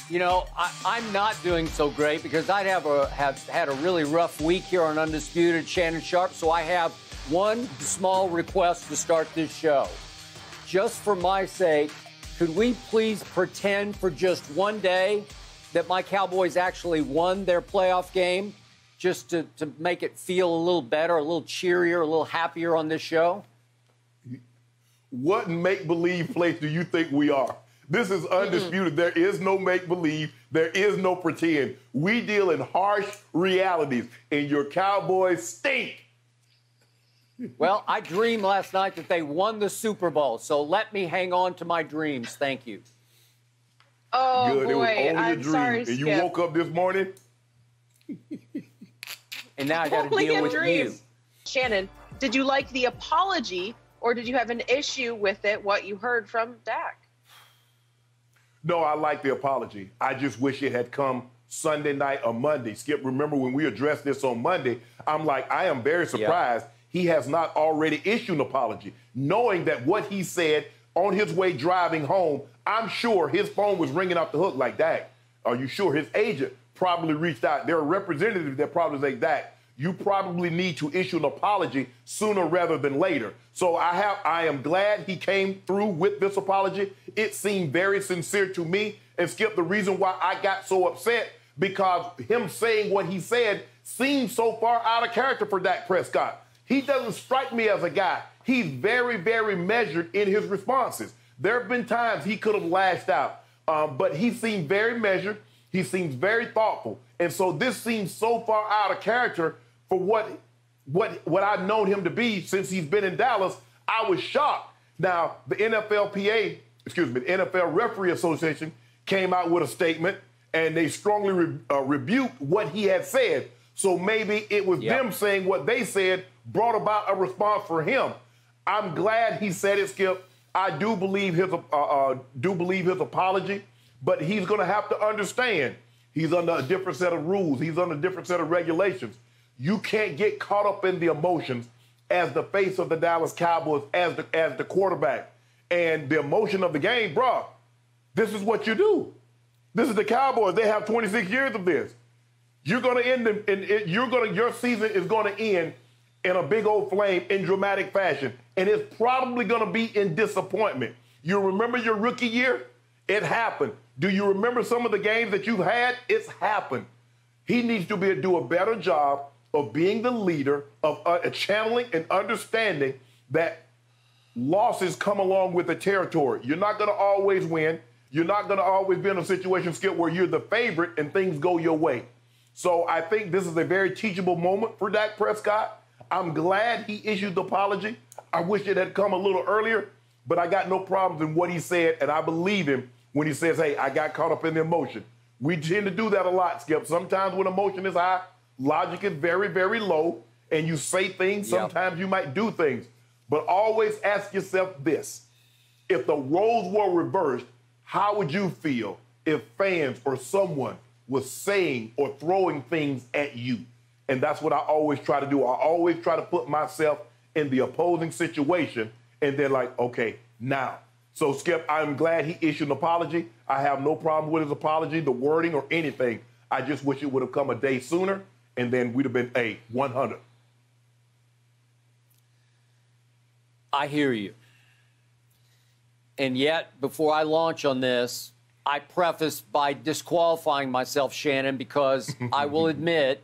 You know, I'm not doing so great because I have had a really rough week here on Undisputed, Shannon Sharpe. So I have one small request to start this show. Just for my sake, could we please pretend for just one day that my Cowboys actually won their playoff game, just to make it feel a little better, a little cheerier, a little happier on this show? What make-believe place do you think we are? This is Undisputed. There is no make-believe. There is no pretend. We deal in harsh realities, and your Cowboys stink. Well, I dreamed last night that they won the Super Bowl, so let me hang on to my dreams. Thank you. Oh, Good. boy, It was only I'm a dream. sorry, And Skip. you woke up this morning? And now I got to Only deal a with dream. you. Shannon, did you like the apology, or did you have an issue with it, what you heard from Dak? No, I like the apology. I just wish it had come Sunday night or Monday. Skip, remember when we addressed this on Monday, I'm like, I am very surprised he has not already issued an apology, knowing that what he said on his way driving home, I'm sure his phone was ringing off the hook like, Dak, are you sure? His agent probably reached out. There are representatives that probably say, Dak, you probably need to issue an apology sooner rather than later. So I am glad he came through with this apology. It seemed very sincere to me. And Skip, the reason why I got so upset, because him saying what he said seems so far out of character for Dak Prescott. He doesn't strike me as a guy. He's very, very measured in his responses. There have been times he could have lashed out, but he seemed very measured. He seems very thoughtful. And so this seems so far out of character for what I've known him to be since he's been in Dallas. I was shocked. Now, the the NFL Referee Association came out with a statement, and they strongly rebuked what he had said. So maybe it was them saying what they said brought about a response for him. I'm glad he said it, Skip. I do believe his apology, but he's going to have to understand he's under a different set of rules. He's under a different set of regulations. You can't get caught up in the emotions as the face of the Dallas Cowboys, as the quarterback, and the emotion of the game, bro. This is what you do. This is the Cowboys. They have 26 years of this. You're going to end your season is going to end in a big old flame in dramatic fashion, and it's probably going to be in disappointment. You remember your rookie year? It happened. Do you remember some of the games that you've had? It's happened. He needs to do a better job of being the leader, of channeling and understanding that losses come along with the territory. You're not going to always win. You're not going to always be in a situation, Skip, where you're the favorite and things go your way. So I think this is a very teachable moment for Dak Prescott. I'm glad he issued the apology. I wish it had come a little earlier, but I got no problems in what he said, and I believe him when he says, hey, I got caught up in the emotion. We tend to do that a lot, Skip. Sometimes when emotion is high, logic is very, very low, and you say things, sometimes you might do things. But always ask yourself this. If the roles were reversed, how would you feel if fans or someone was saying or throwing things at you? And that's what I always try to do. I always try to put myself in the opposing situation and then like, okay, now. So, Skip, I'm glad he issued an apology. I have no problem with his apology, the wording, or anything. I just wish it would have come a day sooner, and then we'd have been 100. I hear you. And yet, before I launch on this, I preface by disqualifying myself, Shannon, because I will admit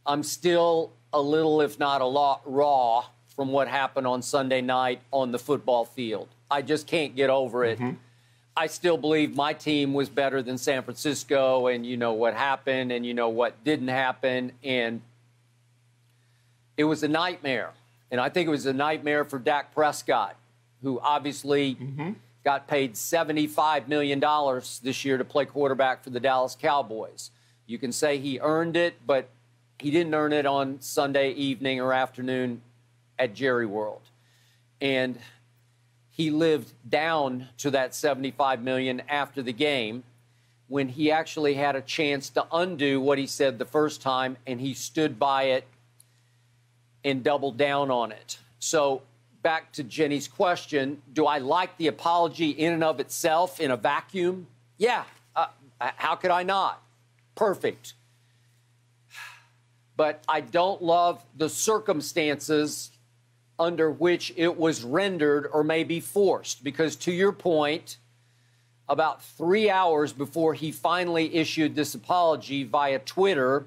I'm still a little, if not a lot, raw from what happened on Sunday night on the football field. I just can't get over it. I still believe my team was better than San Francisco, and you know what happened, and you know what didn't happen, and it was a nightmare. And I think it was a nightmare for Dak Prescott, who obviously got paid $75 million this year to play quarterback for the Dallas Cowboys. You can say he earned it, but he didn't earn it on Sunday evening or afternoon at Jerry World. And he lived down to that $75 million after the game when he actually had a chance to undo what he said the first time, and he stood by it and doubled down on it. So back to Jenny's question, do I like the apology in and of itself in a vacuum? Yeah, How could I not? Perfect. But I don't love the circumstances under which it was rendered or maybe forced. Because to your point, about 3 hours before he finally issued this apology via Twitter,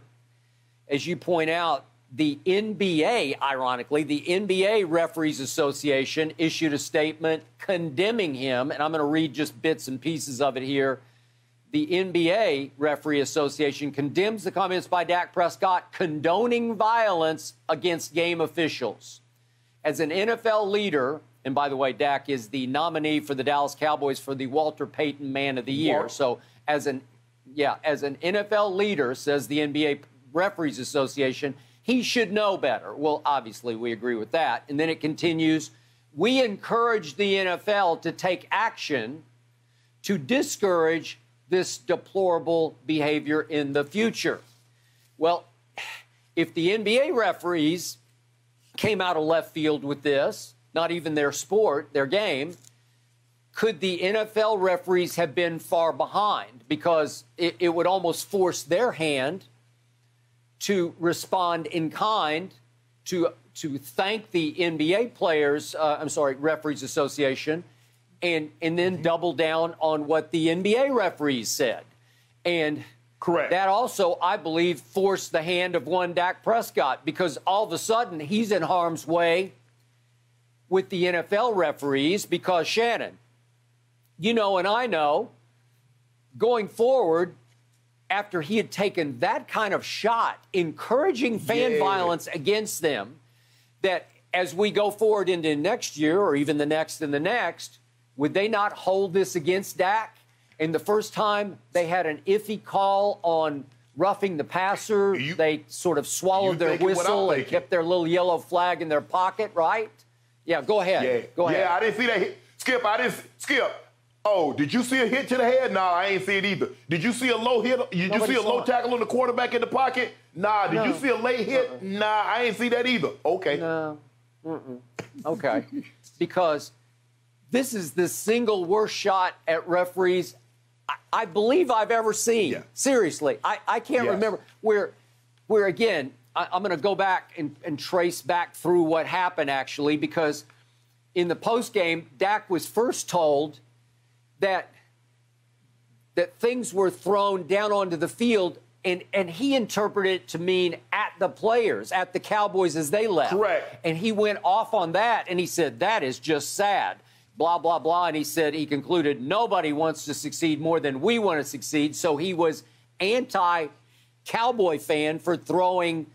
as you point out, the NBA, ironically, the NBA Referees Association issued a statement condemning him, and I'm going to read just bits and pieces of it here. The NBA Referee Association condemns the comments by Dak Prescott condoning violence against game officials. As an NFL leader, and by the way, Dak is the nominee for the Dallas Cowboys for the Walter Payton Man of the Year. So as an NFL leader, says the NBA Referees Association, he should know better. Well, obviously, we agree with that. And then it continues, we encourage the NFL to take action to discourage this deplorable behavior in the future. Well, if the NBA referees came out of left field with this, not even their sport, their game, could the NFL referees have been far behind? Because it would almost force their hand to respond in kind, to thank the NBA Referees Association, and then double down on what the NBA referees said. And correct. That also, I believe, forced the hand of one Dak Prescott, because all of a sudden he's in harm's way with the NFL referees because, Shannon, you know and I know, going forward, after he had taken that kind of shot, encouraging fan violence against them, that as we go forward into next year or even the next and the next, would they not hold this against Dak? And the first time they had an iffy call on roughing the passer, they sort of swallowed their whistle and kept their little yellow flag in their pocket, right? Yeah, go ahead. Yeah. Go ahead. Yeah, I didn't see that hit. Skip. Oh, did you see a hit to the head? Nah, I ain't see it either. Did you see a low hit? Did you see a low tackle on the quarterback in the pocket? Nah. Did you see a late hit? Nah, I ain't see that either. Okay. No. Okay. Because this is the single worst shot at referees I believe I've ever seen. Yeah. Seriously. I can't remember where again, I'm going to go back and trace back through what happened, actually, because in the postgame, Dak was first told that things were thrown down onto the field, and he interpreted it to mean at the players, at the Cowboys as they left. Correct. And he went off on that, and he said, that is just sad, blah, blah, blah. And he concluded, nobody wants to succeed more than we want to succeed. So he was anti-Cowboy fan for throwing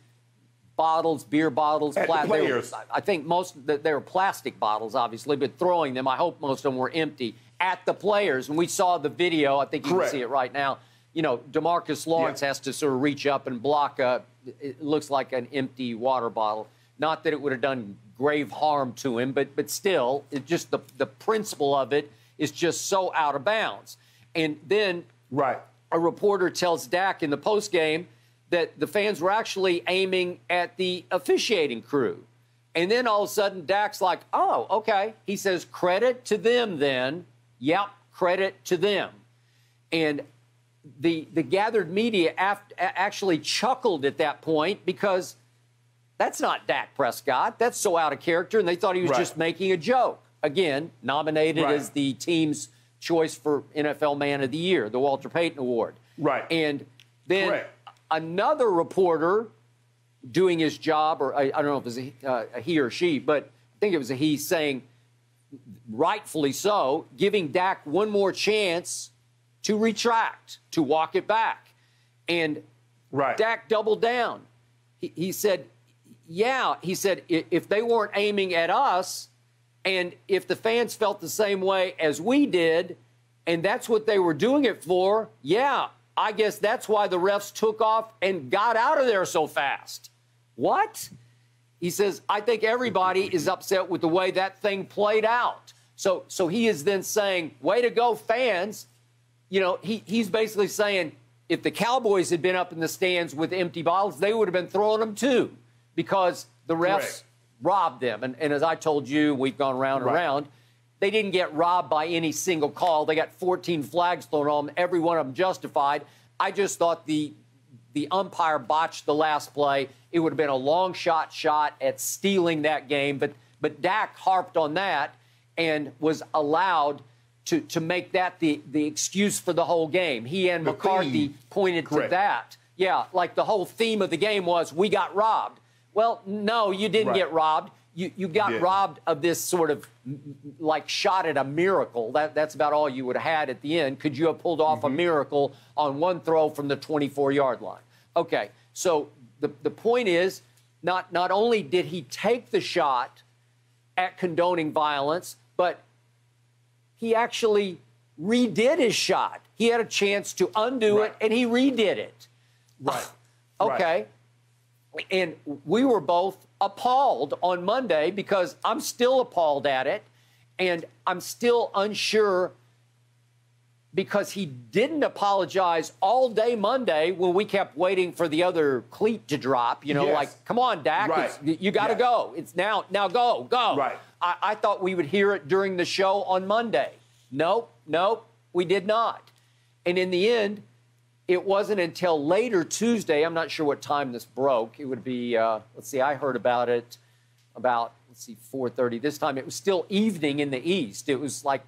bottles, beer bottles, at the players. I think they were plastic bottles, obviously, but throwing them, I hope most of them were empty, at the players. And we saw the video. I think you can see it right now. You know, DeMarcus Lawrence has to sort of reach up and block it looks like an empty water bottle. Not that it would have done grave harm to him, but still, it just the principle of it is just so out of bounds. And then a reporter tells Dak in the postgame that the fans were actually aiming at the officiating crew. And then all of a sudden, Dak's like, oh, okay. He says, credit to them then. Yep, credit to them. And the gathered media actually chuckled at that point because that's not Dak Prescott. That's so out of character, and they thought he was just making a joke. Again, nominated as the team's choice for NFL Man of the Year, the Walter Payton Award. Right. And then another reporter doing his job, or I don't know if it was a he or she, but I think it was a he, saying, rightfully so, giving Dak one more chance to retract, to walk it back. And Dak doubled down. He said, if they weren't aiming at us, and if the fans felt the same way as we did, and that's what they were doing it for, I guess that's why the refs took off and got out of there so fast. What? He says, I think everybody is upset with the way that thing played out. So he is then saying, way to go, fans. You know, he's basically saying, if the Cowboys had been up in the stands with empty bottles, they would have been throwing them too, because the refs robbed them. And as I told you, we've gone round and round, they didn't get robbed by any single call. They got 14 flags thrown on them, every one of them justified. I just thought the umpire botched the last play. It would have been a long shot at stealing that game, but Dak harped on that and was allowed to make that the excuse for the whole game. He and McCarthy pointed to that. Yeah, like the whole theme of the game was, we got robbed. Well, no, you didn't get robbed. You got robbed of this sort of like shot at a miracle. That's about all you would have had at the end. Could you have pulled off a miracle on one throw from the 24-yard line? Okay, so the point is, not only did he take the shot at condoning violence, but he actually redid his shot. He had a chance to undo it, and he redid it. Right. Okay. Right. And we were both appalled on Monday because I'm still appalled at it, and I'm still unsure because he didn't apologize all day Monday when we kept waiting for the other cleat to drop. You know, like, come on, Dak, you got to go. It's now go. Right. I thought we would hear it during the show on Monday. Nope, we did not. And in the end, it wasn't until later Tuesday, I'm not sure what time this broke. It would be, let's see, I heard about it about, 4:30 this time. It was still evening in the East. It was like,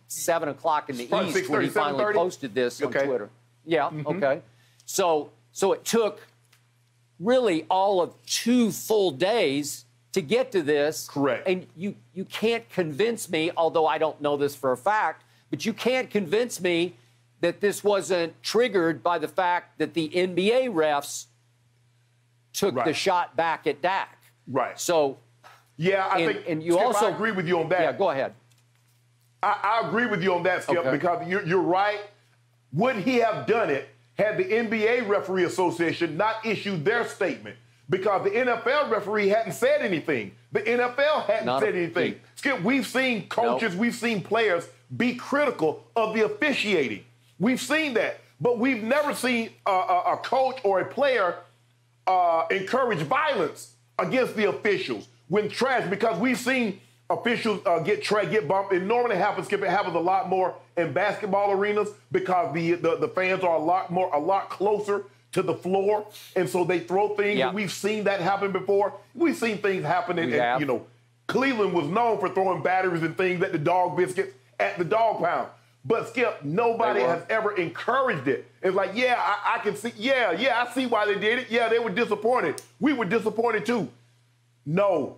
7 o'clock in the East when he finally posted this on Twitter. Yeah, okay. So it took really all of 2 full days to get to this. Correct. And you can't convince me, although I don't know this for a fact, but you can't convince me that this wasn't triggered by the fact that the NBA refs took the shot back at Dak. Right. So, yeah, I think, and you Skip, also I agree with you on that. Yeah, go ahead. I agree with you on that, Skip, because you're right. Would he have done it had the NBA Referee Association not issued their statement? Because the NFL referee hadn't said anything. The NFL hadn't said anything. Skip, we've seen coaches, we've seen players be critical of the officiating. We've seen that. But we've never seen a coach or a player encourage violence against the officials when trash, because we've seen officials get bumped. It normally happens, Skip, it happens a lot more in basketball arenas because the fans are a lot closer to the floor, and so they throw things. And we've seen that happen before. We've seen things happen, and you know, Cleveland was known for throwing batteries and things at the dog biscuits at the dog pound. But Skip, nobody has ever encouraged it. It's like, I can see, I see why they did it. Yeah, they were disappointed. We were disappointed too. No.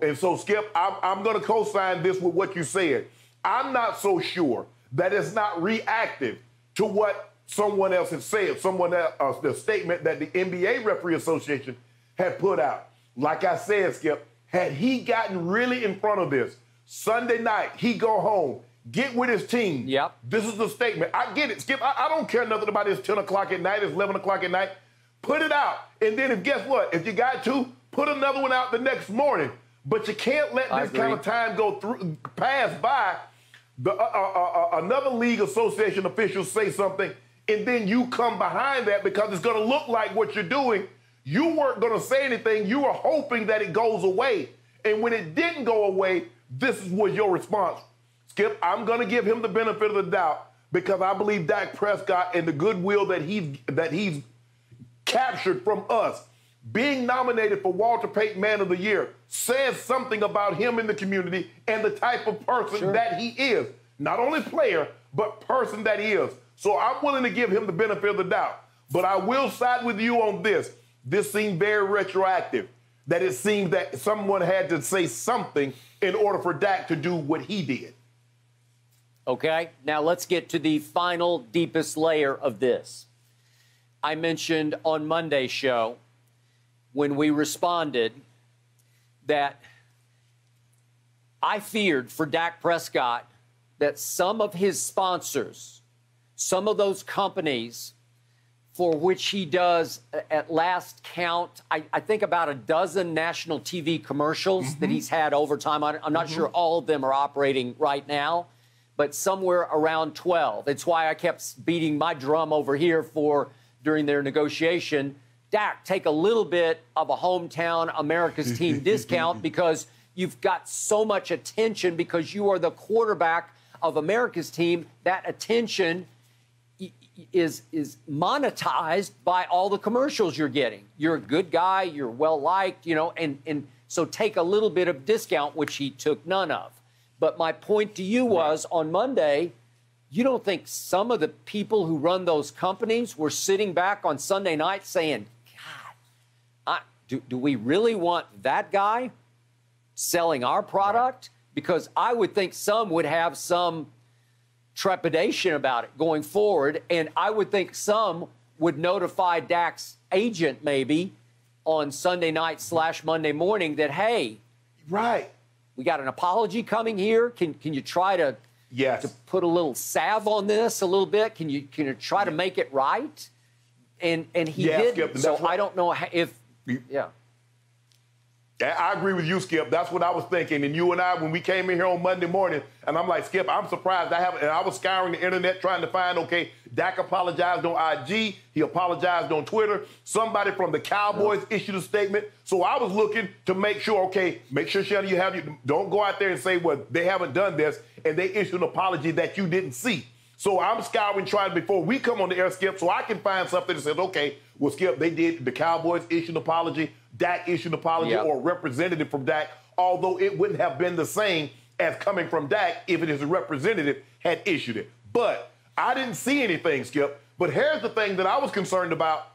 And so, Skip, I'm going to co-sign this with what you said. I'm not so sure that it's not reactive to what someone else has said, the statement that the NBA Referee Association had put out. Like I said, Skip, had he gotten really in front of this, Sunday night, he go home, get with his team. Yep. This is the statement. I get it, Skip. I don't care nothing about it. It's 10 o'clock at night. It's 11 o'clock at night. Put it out. And then guess what? If you got to, put another one out the next morning. But you can't let this kind of time pass by. Another league association official say something, and then you come behind that because it's going to look like what you're doing. You weren't going to say anything. You were hoping that it goes away. And when it didn't go away, this was your response. Skip, I'm going to give him the benefit of the doubt because I believe Dak Prescott and the goodwill that he's captured from us, being nominated for Walter Payton Man of the Year, says something about him in the community and the type of person that he is. Not only player, but person that he is. So I'm willing to give him the benefit of the doubt. But I will side with you on this. This seemed very retroactive, that it seemed that someone had to say something in order for Dak to do what he did. Okay, now let's get to the final, deepest layer of this. I mentioned on Monday's show, when we responded, that I feared for Dak Prescott that some of his sponsors, some of those companies for which he does, at last count, I think about a dozen national TV commercials that he's had over time. I'm not sure all of them are operating right now, but somewhere around 12. It's why I kept beating my drum over here during their negotiation. Dak, take a little bit of a hometown America's team discount because You've got so much attention because you are the quarterback of America's team. That attention is monetized by all the commercials you're getting. You're a good guy. You're well-liked, you know, and so take a little bit of discount, which he took none of. But my point to you was, on Monday, you don't think some of the people who run those companies were sitting back on Sunday night saying, God, do we really want that guy selling our product? Because I would think some would have some trepidation about it going forward, and I would think some would notify Dak's agent maybe on Sunday night / Monday morning that, hey, we got an apology coming here. Can you try to to put a little salve on this a little bit? Can you try to make it right? And he didn't. Skip, so I don't know if I agree with you, Skip. That's what I was thinking. And you and I, when we came in here on Monday morning, and I'm like, Skip, I'm surprised. And I was scouring the internet trying to find, okay, Dak apologized on IG. He apologized on Twitter. Somebody from the Cowboys issued a statement. So I was looking to make sure, okay, make sure, Shannon, don't go out there and say, well, they haven't done this, and they issued an apology that you didn't see. So I'm scouring, trying before we come on the air, Skip, so I can find something that says, okay, well, Skip, they did, the Cowboys issued an apology, Dak issued an apology, or a representative from Dak, although it wouldn't have been the same as coming from Dak if his representative had issued it. But I didn't see anything, Skip. But here's the thing that I was concerned about.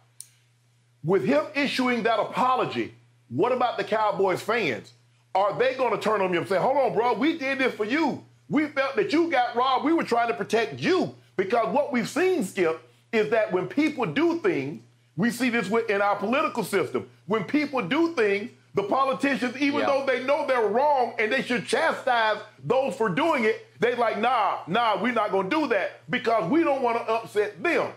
With him issuing that apology, what about the Cowboys fans? Are they going to turn on you and say, hold on, bro, we did this for you. We felt that you got robbed. We were trying to protect you. Because what we've seen, Skip, is that when people do things, we see this in our political system. When people do things, the politicians, even though they know they're wrong and they should chastise those for doing it, they're like, nah, we're not going to do that because we don't want to upset them.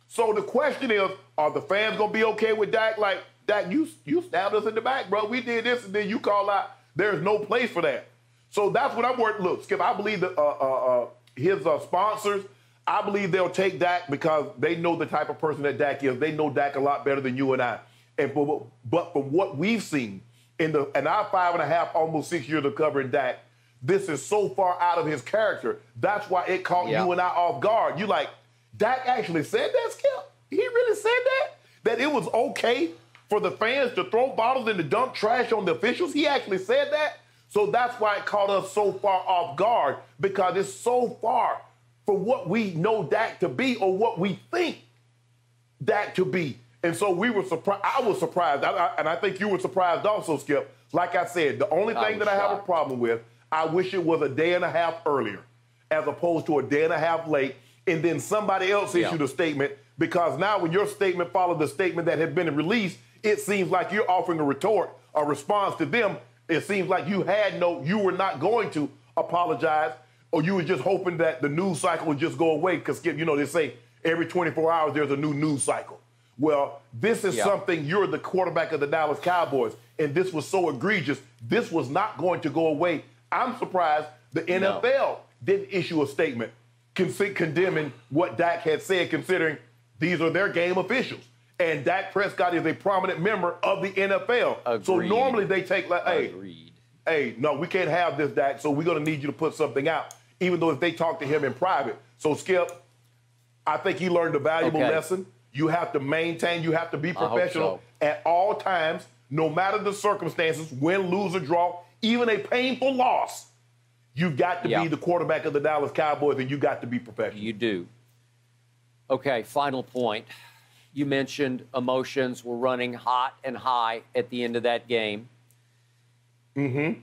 So the question is, are the fans going to be okay with Dak? Like, Dak, you stabbed us in the back, bro. We did this, and then you call out. There's no place for that. So that's what I'm worried. Look, Skip, I believe that his sponsors, I believe they'll take Dak because they know the type of person that Dak is. They know Dak a lot better than you and I. But from what we've seen in our 5.5, almost 6 years of covering Dak, this is so far out of his character. That's why it caught you and I off guard. You like, Dak actually said that, Skip? He really said that? That it was okay for the fans to throw bottles and to dump trash on the officials? He actually said that? So that's why it caught us so far off guard, because it's so far from what we know Dak to be or what we think Dak to be. And so we were surprised. I was surprised. And I think you were surprised also, Skip. Like I said, the only thing that I have a problem with, I wish it was a day and a half earlier as opposed to a day and a half late. And then somebody else issued a statement, because now when your statement followed the statement that had been released, it seems like you're offering a retort, a response to them. It seems like you were not going to apologize, or you were just hoping that the news cycle would just go away. Because, Skip, they say every 24 hours there's a new news cycle. Well, this is something, you're the quarterback of the Dallas Cowboys, and this was so egregious. This was not going to go away. I'm surprised the NFL didn't issue a statement condemning what Dak had said, considering these are their game officials. And Dak Prescott is a prominent member of the NFL. Agreed. So normally they take like, hey, no, we can't have this, Dak, so we're going to need you to put something out, even though if they talk to him in private. So, Skip, I think he learned a valuable lesson. You have to maintain, you have to be professional at all times, no matter the circumstances, win, lose, or draw, even a painful loss. You've got to be the quarterback of the Dallas Cowboys, and you got to be professional. You do. Okay, final point. You mentioned emotions were running hot and high at the end of that game.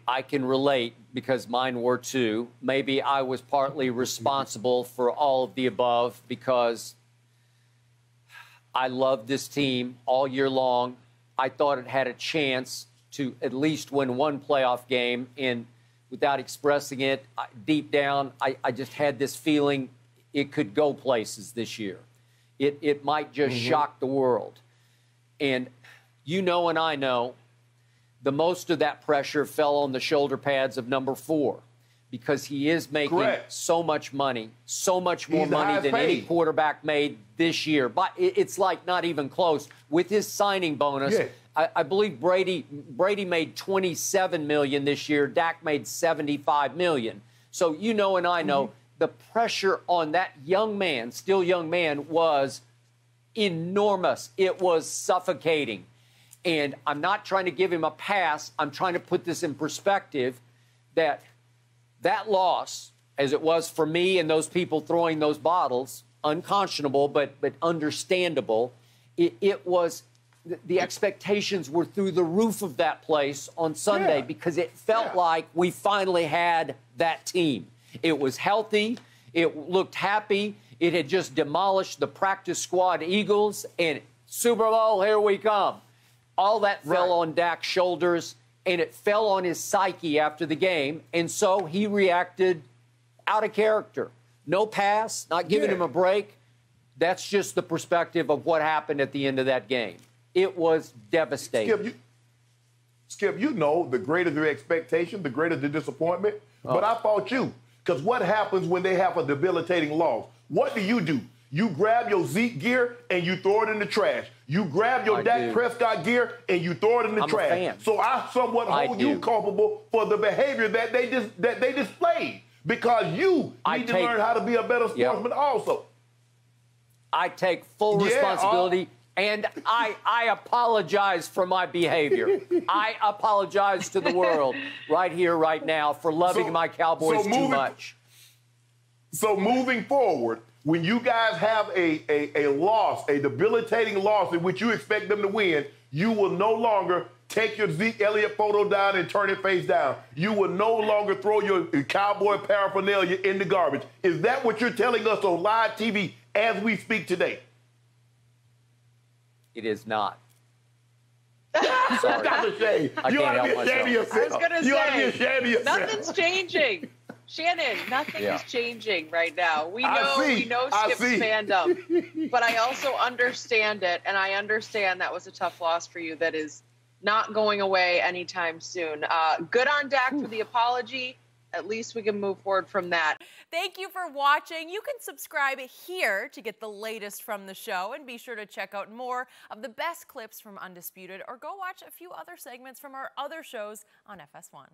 I can relate because mine were too. Maybe I was partly responsible for all of the above because I loved this team all year long. I thought it had a chance to at least win one playoff game, and without expressing it, deep down, I just had this feeling it could go places this year. It might just shock the world. And and I know, the most of that pressure fell on the shoulder pads of number 4, because he is making so much money, so much more money than any quarterback made this year. But it's like not even close. With his signing bonus, I believe Brady made $27 million this year. Dak made $75 million. So you know and I know the pressure on that young man, still young man, was enormous. It was suffocating. And I'm not trying to give him a pass. I'm trying to put this in perspective that loss, as it was for me and those people throwing those bottles, unconscionable but understandable, it was the expectations were through the roof of that place on Sunday because it felt like we finally had that team. It was healthy. It looked happy. It had just demolished the practice squad Eagles, and Super Bowl, here we come. All that fell on Dak's shoulders, and it fell on his psyche after the game, and so he reacted out of character. No pass, not giving him a break. That's just the perspective of what happened at the end of that game. It was devastating. Skip, you know, the greater the expectation, the greater the disappointment. But I fought you. Because what happens when they have a debilitating loss? What do? You grab your Zeke gear and you throw it in the trash. You grab your Dak Prescott gear and you throw it in the trash. A fan. So I somewhat hold you culpable for the behavior that they displayed. Because you need to learn how to be a better sportsman also. I take full responsibility. And I apologize for my behavior. I apologize to the world right here, right now, for loving my Cowboys too much. So moving forward, when you guys have a loss, a debilitating loss in which you expect them to win, you will no longer take your Zeke Elliott photo down and turn it face down. You will no longer throw your Cowboy paraphernalia in the garbage. Is that what you're telling us on live TV as we speak today? It is not. Sorry. That's a shame. You ought to be ashamed of yourself. I was going to say, you ought to be ashamed of yourself. Nothing's changing. Shannon, nothing is changing right now. We know Skip's fandom, but I also understand it, and I understand that was a tough loss for you that is not going away anytime soon. Good on Dak for the apology. At least we can move forward from that. Thank you for watching. You can subscribe here to get the latest from the show, and be sure to check out more of the best clips from Undisputed, or go watch a few other segments from our other shows on FS1.